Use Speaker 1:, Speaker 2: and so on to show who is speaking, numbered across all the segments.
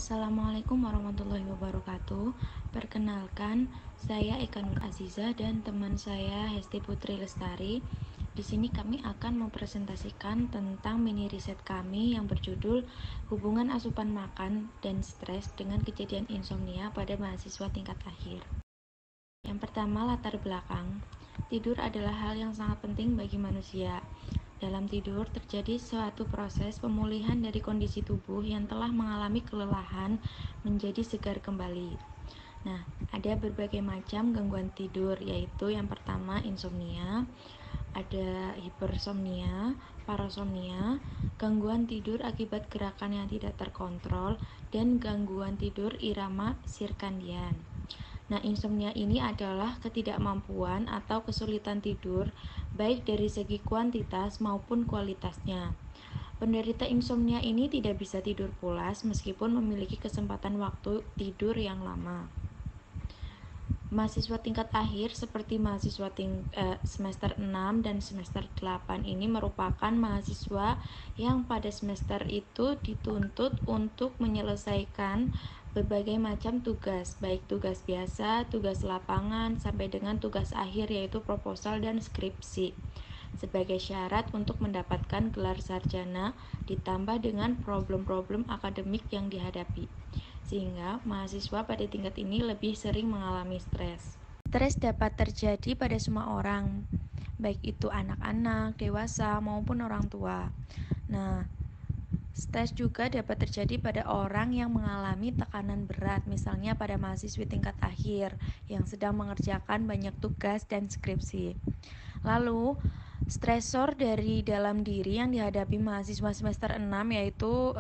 Speaker 1: Assalamualaikum warahmatullahi wabarakatuh. Perkenalkan, saya Eka Nur Aziza dan teman saya Hesti Putri Lestari. Di sini kami akan mempresentasikan tentang mini riset kami yang berjudul Hubungan Asupan Makan dan Stres dengan Kejadian Insomnia pada Mahasiswa Tingkat Akhir. Yang pertama, latar belakang. Tidur adalah hal yang sangat penting bagi manusia. Dalam tidur terjadi suatu proses pemulihan dari kondisi tubuh yang telah mengalami kelelahan menjadi segar kembali. Nah, ada berbagai macam gangguan tidur, yaitu yang pertama insomnia, ada hipersomnia, parasomnia, gangguan tidur akibat gerakan yang tidak terkontrol, dan gangguan tidur irama sirkadian. Nah, insomnia ini adalah ketidakmampuan atau kesulitan tidur, baik dari segi kuantitas maupun kualitasnya. Penderita insomnia ini tidak bisa tidur pulas meskipun memiliki kesempatan waktu tidur yang lama. Mahasiswa tingkat akhir seperti mahasiswa semester 6 dan semester 8 ini merupakan mahasiswa yang pada semester itu dituntut untuk menyelesaikan berbagai macam tugas, baik tugas biasa, tugas lapangan, sampai dengan tugas akhir yaitu proposal dan skripsi, sebagai syarat untuk mendapatkan gelar sarjana, ditambah dengan problem-problem akademik yang dihadapi, sehingga mahasiswa pada tingkat ini lebih sering mengalami stres. Stres dapat terjadi pada semua orang, baik itu anak-anak, dewasa, maupun orang tua. Nah, stres juga dapat terjadi pada orang yang mengalami tekanan berat, misalnya pada mahasiswa tingkat akhir yang sedang mengerjakan banyak tugas dan skripsi. Lalu, stresor dari dalam diri yang dihadapi mahasiswa semester 6 yaitu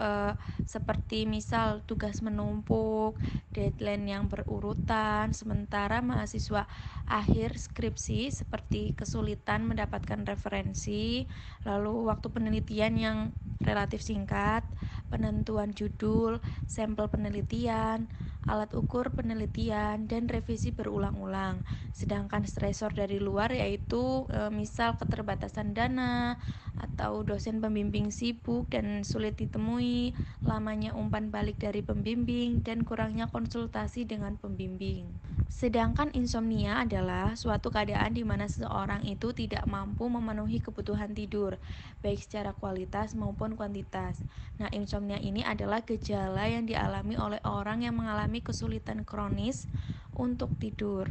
Speaker 1: seperti misal tugas menumpuk, deadline yang berurutan, sementara mahasiswa akhir skripsi seperti kesulitan mendapatkan referensi, lalu waktu penelitian yang relatif singkat, penentuan judul, sampel penelitian, alat ukur penelitian, dan revisi berulang-ulang. Sedangkan stresor dari luar yaitu misal keterbatasan dana atau dosen pembimbing sibuk dan sulit ditemui, lamanya umpan balik dari pembimbing, dan kurangnya konsultasi dengan pembimbing. Sedangkan insomnia adalah suatu keadaan di mana seseorang itu tidak mampu memenuhi kebutuhan tidur, baik secara kualitas maupun kuantitas. Nah, insomnia ini adalah gejala yang dialami oleh orang yang mengalami kesulitan kronis untuk tidur,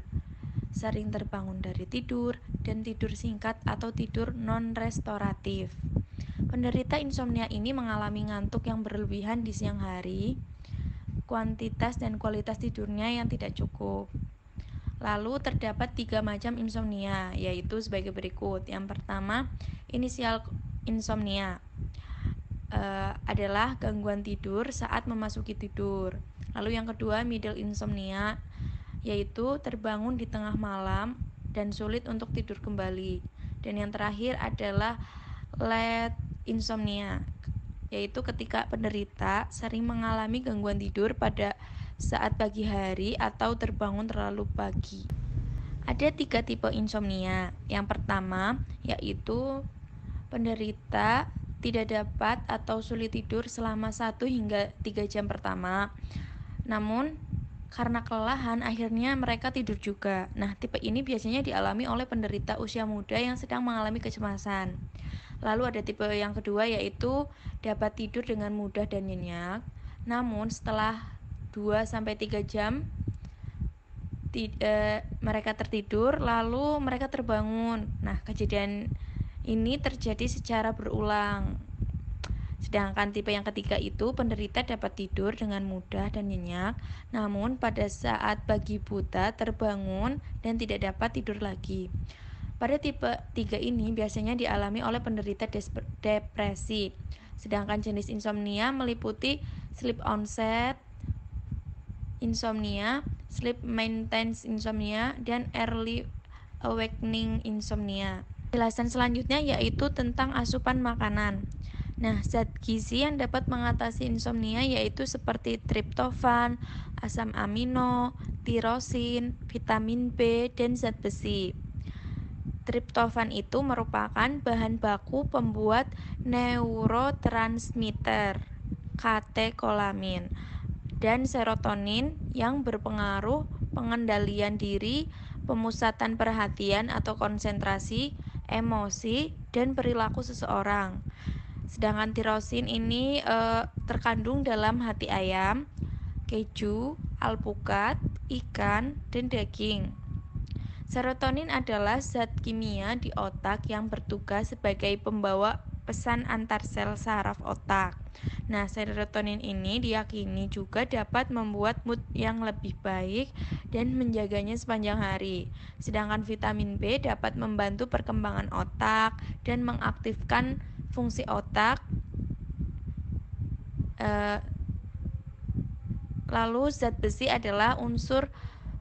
Speaker 1: sering terbangun dari tidur, dan tidur singkat atau tidur non-restoratif. Penderita insomnia ini mengalami ngantuk yang berlebihan di siang hari, kuantitas dan kualitas tidurnya yang tidak cukup. Lalu terdapat 3 macam insomnia, yaitu sebagai berikut. Yang pertama, inisial insomnia adalah gangguan tidur saat memasuki tidur. Lalu yang kedua, middle insomnia, yaitu terbangun di tengah malam dan sulit untuk tidur kembali. Dan yang terakhir adalah late insomnia, yaitu ketika penderita sering mengalami gangguan tidur pada saat pagi hari atau terbangun terlalu pagi. Ada 3 tipe insomnia. Yang pertama yaitu penderita tidak dapat atau sulit tidur selama 1 hingga 3 jam pertama. Namun karena kelelahan akhirnya mereka tidur juga. Nah, tipe ini biasanya dialami oleh penderita usia muda yang sedang mengalami kecemasan. Lalu ada tipe yang kedua yaitu dapat tidur dengan mudah dan nyenyak, namun setelah 2-3 jam mereka tertidur lalu mereka terbangun. Nah, kejadian ini terjadi secara berulang. Sedangkan tipe yang ketiga itu penderita dapat tidur dengan mudah dan nyenyak, namun pada saat pagi buta terbangun dan tidak dapat tidur lagi. Pada tipe 3 ini biasanya dialami oleh penderita depresi. Sedangkan jenis insomnia meliputi sleep onset insomnia, sleep maintenance insomnia, dan early awakening insomnia. Penjelasan selanjutnya yaitu tentang asupan makanan. Nah, zat gizi yang dapat mengatasi insomnia yaitu seperti triptofan, asam amino, tirosin, vitamin B, dan zat besi. Triptofan itu merupakan bahan baku pembuat neurotransmitter katekolamin. dan serotonin yang berpengaruh pengendalian diri, pemusatan perhatian atau konsentrasi, emosi, dan perilaku seseorang. Sedangkan tirosin ini terkandung dalam hati ayam, keju, alpukat, ikan, dan daging. Serotonin adalah zat kimia di otak yang bertugas sebagai pembawa pesan antar sel saraf otak. Nah, serotonin ini diyakini juga dapat membuat mood yang lebih baik dan menjaganya sepanjang hari. Sedangkan vitamin B dapat membantu perkembangan otak dan mengaktifkan fungsi otak. Lalu zat besi adalah unsur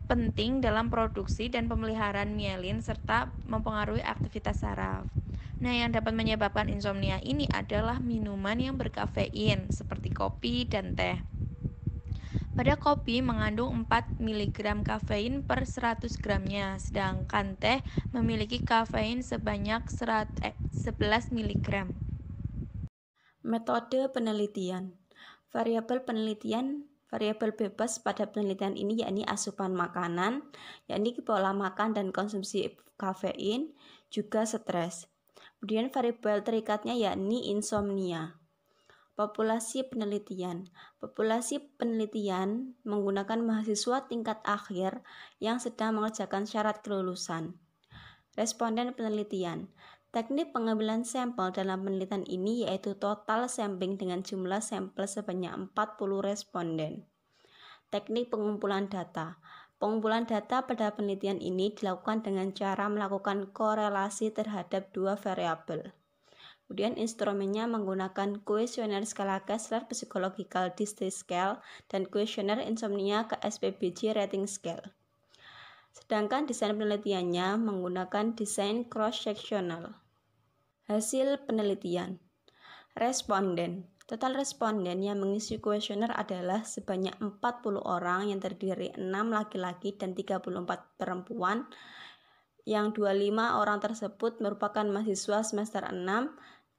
Speaker 1: penting dalam produksi dan pemeliharaan mielin serta mempengaruhi aktivitas saraf. Nah, yang dapat menyebabkan insomnia ini adalah minuman yang berkafein seperti kopi dan teh. Pada kopi mengandung 4 mg kafein per 100 gramnya, sedangkan teh memiliki kafein sebanyak 11 mg.
Speaker 2: Metode penelitian. Variabel bebas pada penelitian ini yakni asupan makanan, yakni pola makan dan konsumsi kafein, juga stres. Kemudian variabel terikatnya yakni insomnia. Populasi penelitian. Populasi penelitian menggunakan mahasiswa tingkat akhir yang sedang mengerjakan syarat kelulusan. Responden penelitian. Teknik pengambilan sampel dalam penelitian ini yaitu total sampling dengan jumlah sampel sebanyak 40 responden. Teknik pengumpulan data. Pengumpulan data pada penelitian ini dilakukan dengan cara melakukan korelasi terhadap dua variabel. Kemudian instrumennya menggunakan kuesioner skala Kessler Psychological Distress Scale dan kuesioner insomnia KSPBJ Rating Scale. Sedangkan desain penelitiannya menggunakan desain cross-sectional. Hasil penelitian. Responden. Total responden yang mengisi kuesioner adalah sebanyak 40 orang yang terdiri 6 laki-laki dan 34 perempuan. Yang 25 orang tersebut merupakan mahasiswa semester 6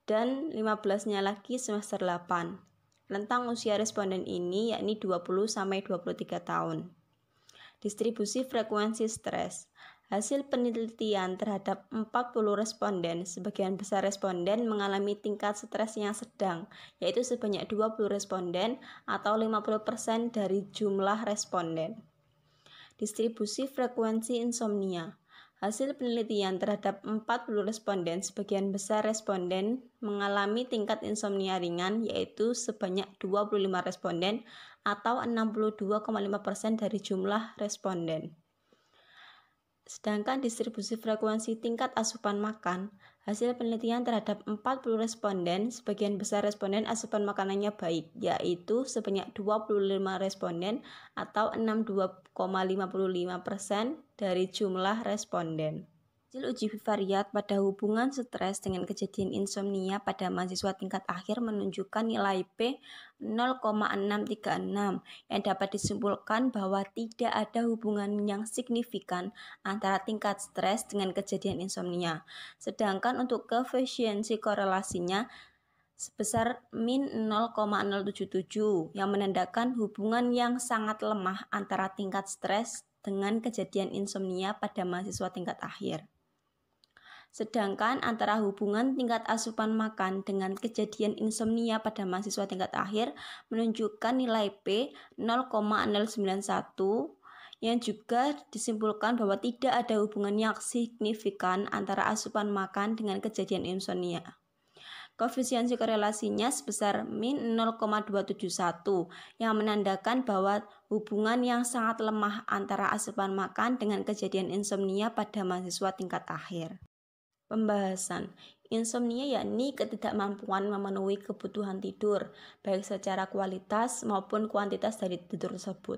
Speaker 2: dan 15-nya lagi semester 8. Rentang usia responden ini yakni 20-23 tahun. Distribusi frekuensi stres. Hasil penelitian terhadap 40 responden, sebagian besar responden mengalami tingkat stres yang sedang, yaitu sebanyak 20 responden atau 50% dari jumlah responden. Distribusi frekuensi insomnia. Hasil penelitian terhadap 40 responden, sebagian besar responden mengalami tingkat insomnia ringan, yaitu sebanyak 25 responden atau 62,5% dari jumlah responden. Sedangkan distribusi frekuensi tingkat asupan makan, hasil penelitian terhadap 40 responden, sebagian besar responden asupan makanannya baik, yaitu sebanyak 25 responden atau 62,55% dari jumlah responden. Hasil uji bivariat pada hubungan stres dengan kejadian insomnia pada mahasiswa tingkat akhir menunjukkan nilai P 0,636 yang dapat disimpulkan bahwa tidak ada hubungan yang signifikan antara tingkat stres dengan kejadian insomnia. Sedangkan untuk koefisiensi korelasinya sebesar min 0,077 yang menandakan hubungan yang sangat lemah antara tingkat stres dengan kejadian insomnia pada mahasiswa tingkat akhir. Sedangkan antara hubungan tingkat asupan makan dengan kejadian insomnia pada mahasiswa tingkat akhir menunjukkan nilai P 0,091 yang juga disimpulkan bahwa tidak ada hubungan yang signifikan antara asupan makan dengan kejadian insomnia. Koefisiensi korelasinya sebesar min 0,271 yang menandakan bahwa hubungan yang sangat lemah antara asupan makan dengan kejadian insomnia pada mahasiswa tingkat akhir. Pembahasan. Insomnia yakni ketidakmampuan memenuhi kebutuhan tidur, baik secara kualitas maupun kuantitas dari tidur tersebut.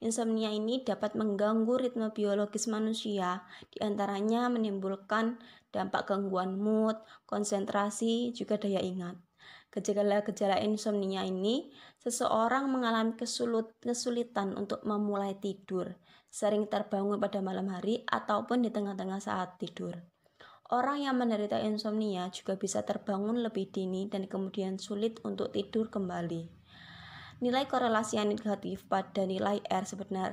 Speaker 2: Insomnia ini dapat mengganggu ritme biologis manusia, diantaranya menimbulkan dampak gangguan mood, konsentrasi, juga daya ingat. Gejala-gejala insomnia ini, seseorang mengalami kesulitan untuk memulai tidur, sering terbangun pada malam hari ataupun di tengah-tengah saat tidur. Orang yang menderita insomnia juga bisa terbangun lebih dini dan kemudian sulit untuk tidur kembali. Nilai korelasi yang negatif pada nilai R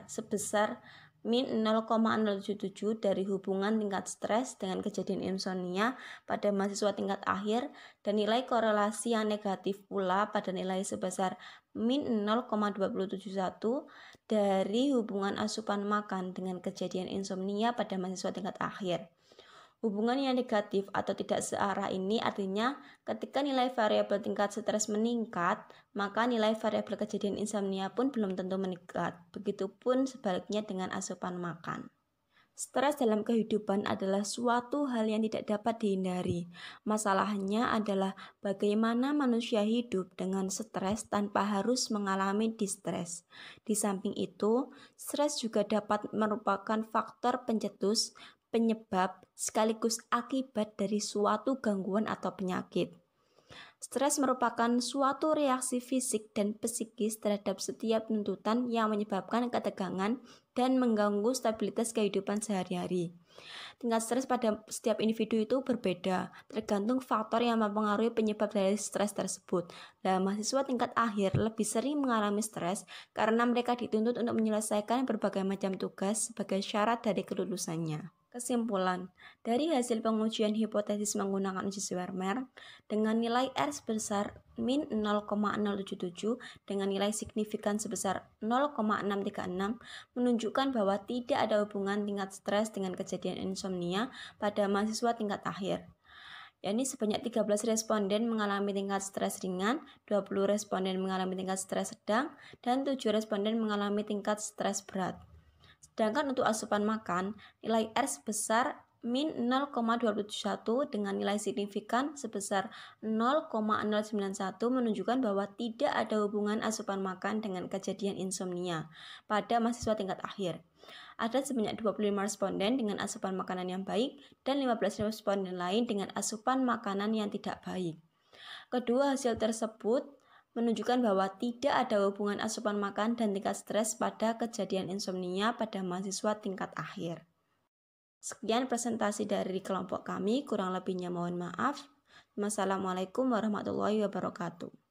Speaker 2: sebesar min 0,077 dari hubungan tingkat stres dengan kejadian insomnia pada mahasiswa tingkat akhir, dan nilai korelasi yang negatif pula pada nilai sebesar min 0,271 dari hubungan asupan makan dengan kejadian insomnia pada mahasiswa tingkat akhir. Hubungan yang negatif atau tidak searah ini artinya ketika nilai variabel tingkat stres meningkat, maka nilai variabel kejadian insomnia pun belum tentu meningkat. Begitupun sebaliknya dengan asupan makan. Stres dalam kehidupan adalah suatu hal yang tidak dapat dihindari. Masalahnya adalah bagaimana manusia hidup dengan stres tanpa harus mengalami distres. Di samping itu, stres juga dapat merupakan faktor pencetus, penyebab, sekaligus akibat dari suatu gangguan atau penyakit. Stres merupakan suatu reaksi fisik dan psikis terhadap setiap tuntutan yang menyebabkan ketegangan dan mengganggu stabilitas kehidupan sehari-hari. Tingkat stres pada setiap individu itu berbeda, tergantung faktor yang mempengaruhi penyebab dari stres tersebut. Dan mahasiswa tingkat akhir lebih sering mengalami stres karena mereka dituntut untuk menyelesaikan berbagai macam tugas sebagai syarat dari kelulusannya. Kesimpulan, dari hasil pengujian hipotesis menggunakan uji Schwarmer dengan nilai R sebesar min 0,077 dengan nilai signifikan sebesar 0,636 menunjukkan bahwa tidak ada hubungan tingkat stres dengan kejadian insomnia pada mahasiswa tingkat akhir. Yakni sebanyak 13 responden mengalami tingkat stres ringan, 20 responden mengalami tingkat stres sedang, dan 7 responden mengalami tingkat stres berat. Sedangkan untuk asupan makan, nilai R sebesar min 0,271 dengan nilai signifikan sebesar 0,091 menunjukkan bahwa tidak ada hubungan asupan makan dengan kejadian insomnia pada mahasiswa tingkat akhir. Ada sebanyak 25 responden dengan asupan makanan yang baik dan 15 responden lain dengan asupan makanan yang tidak baik. Kedua hasil tersebut menunjukkan bahwa tidak ada hubungan asupan makan dan tingkat stres pada kejadian insomnia pada mahasiswa tingkat akhir. Sekian presentasi dari kelompok kami, kurang lebihnya mohon maaf. Wassalamualaikum warahmatullahi wabarakatuh.